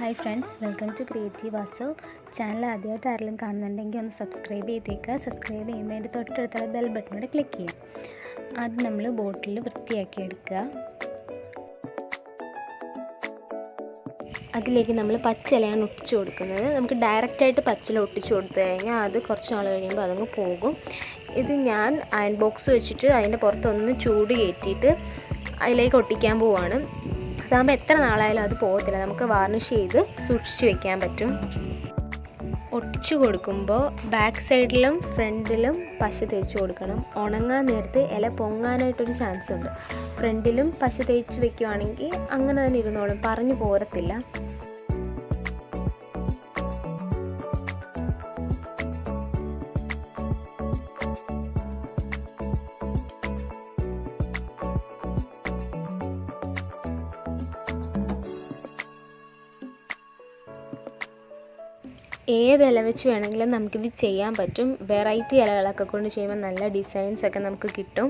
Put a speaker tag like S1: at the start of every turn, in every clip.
S1: Hi friends, welcome to creative Vasu. Channel ആദ്യമായിട്ട് ആരെങ്കിലും കാണുന്നുണ്ടെങ്കിൽ ഒന്ന് സബ്സ്ക്രൈബ് ചെയ്തേക്കുക. സബ്സ്ക്രൈബ് ചെയ്യുമ്പോൾ അതിൻ്റെ തൊട്ടടുത്തുള്ള ബെൽ ബട്ടൺ കൂടെ ക്ലിക്ക് ചെയ്യാം. ആദ്യം നമ്മൾ ബോട്ടിൽ വൃത്തിയാക്കി എടുക്കുക. അതിലേക്ക് നമ്മൾ പച്ചിലയാണ് ഒട്ടിച്ചു കൊടുക്കുന്നത്. നമുക്ക് ഡയറക്റ്റായിട്ട് പച്ചില ഒട്ടിച്ചു കൊടുത്തു കഴിഞ്ഞാൽ അത് കുറച്ച് നാൾ കഴിയുമ്പോൾ അതങ്ങ് പോകും. ഇത് ഞാൻ അയൺ ബോക്സ് വെച്ചിട്ട് അതിൻ്റെ പുറത്തൊന്ന് ചൂട് കയറ്റിയിട്ട് അതിലേക്ക് ഒട്ടിക്കാൻ പോവുകയാണ്. അതാകുമ്പോൾ എത്ര നാളായാലും അത് പോകത്തില്ല. നമുക്ക് വാർണിഷ് ചെയ്ത് സൂക്ഷിച്ച് വെക്കാൻ പറ്റും. ഒട്ടിച്ചു കൊടുക്കുമ്പോൾ ബാക്ക് സൈഡിലും ഫ്രണ്ടിലും പശ തേച്ച് കൊടുക്കണം. ഉണങ്ങാൻ നേരത്ത് ഇല പൊങ്ങാനായിട്ടൊരു ചാൻസ് ഉണ്ട്. ഫ്രണ്ടിലും പശ തേച്ച് വെക്കുകയാണെങ്കിൽ അങ്ങനെ തന്നെ ഇരുന്നോളും, പറഞ്ഞു പോരത്തില്ല. ഏത് ഇല വെച്ച് വേണമെങ്കിലും നമുക്കിത് ചെയ്യാൻ പറ്റും. വെറൈറ്റി ഇലകളൊക്കെ കൊണ്ട് ചെയ്യുമ്പോൾ നല്ല ഡിസൈൻസൊക്കെ നമുക്ക് കിട്ടും.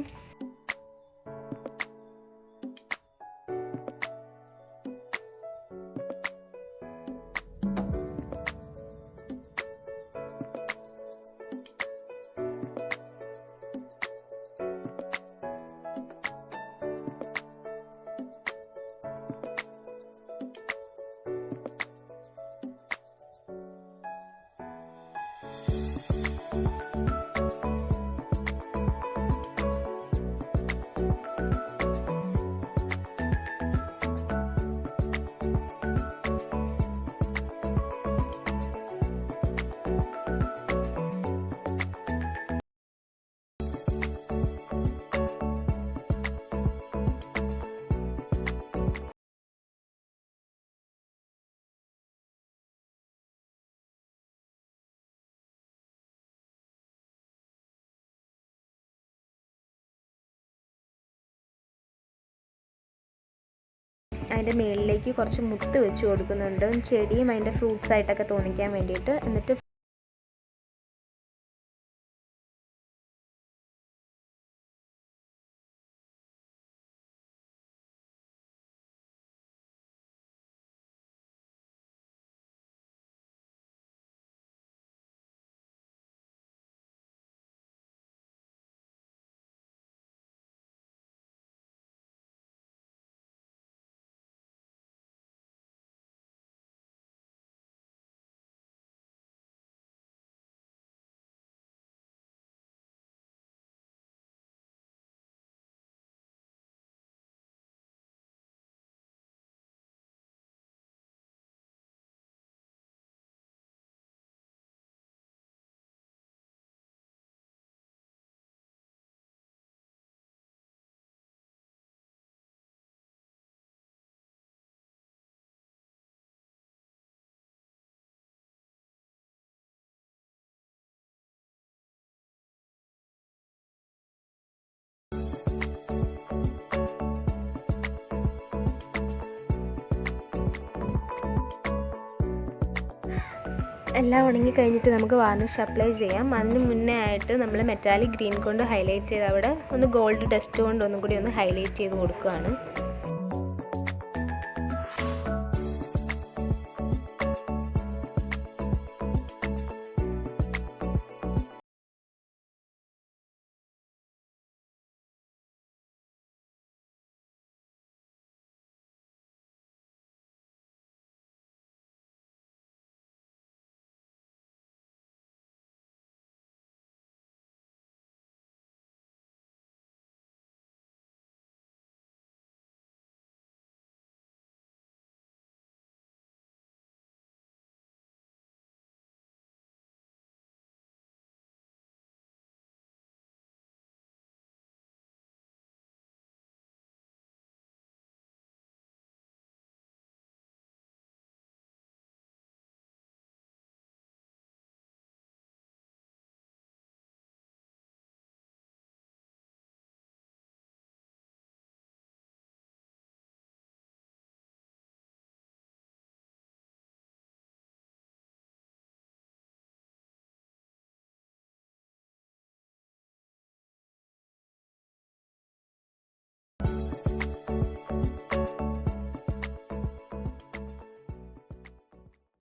S1: അതിൻ്റെ മുകളിലേക്ക് കുറച്ച് മുത്ത് വെച്ച് കൊടുക്കുന്നുണ്ട്, ചെടിയും അതിൻ്റെ ഫ്രൂട്ട്സ് ആയിട്ടൊക്കെ തോന്നിക്കാൻ വേണ്ടിയിട്ട്. എന്നിട്ട് എല്ലാം ഉണങ്ങി കഴിഞ്ഞിട്ട് നമുക്ക് വാർണിഷ് അപ്ലൈ ചെയ്യാം. അതിന് മുന്നേ ആയിട്ട് നമ്മൾ മെറ്റാലിക് ഗ്രീൻ കൊണ്ട് ഹൈലൈറ്റ് ചെയ്ത് അവിടെ ഒന്ന് ഗോൾഡ് ഡസ്റ്റ് കൊണ്ട് ഒന്നും കൂടി ഒന്ന് ഹൈലൈറ്റ് ചെയ്ത് കൊടുക്കുകയാണ്.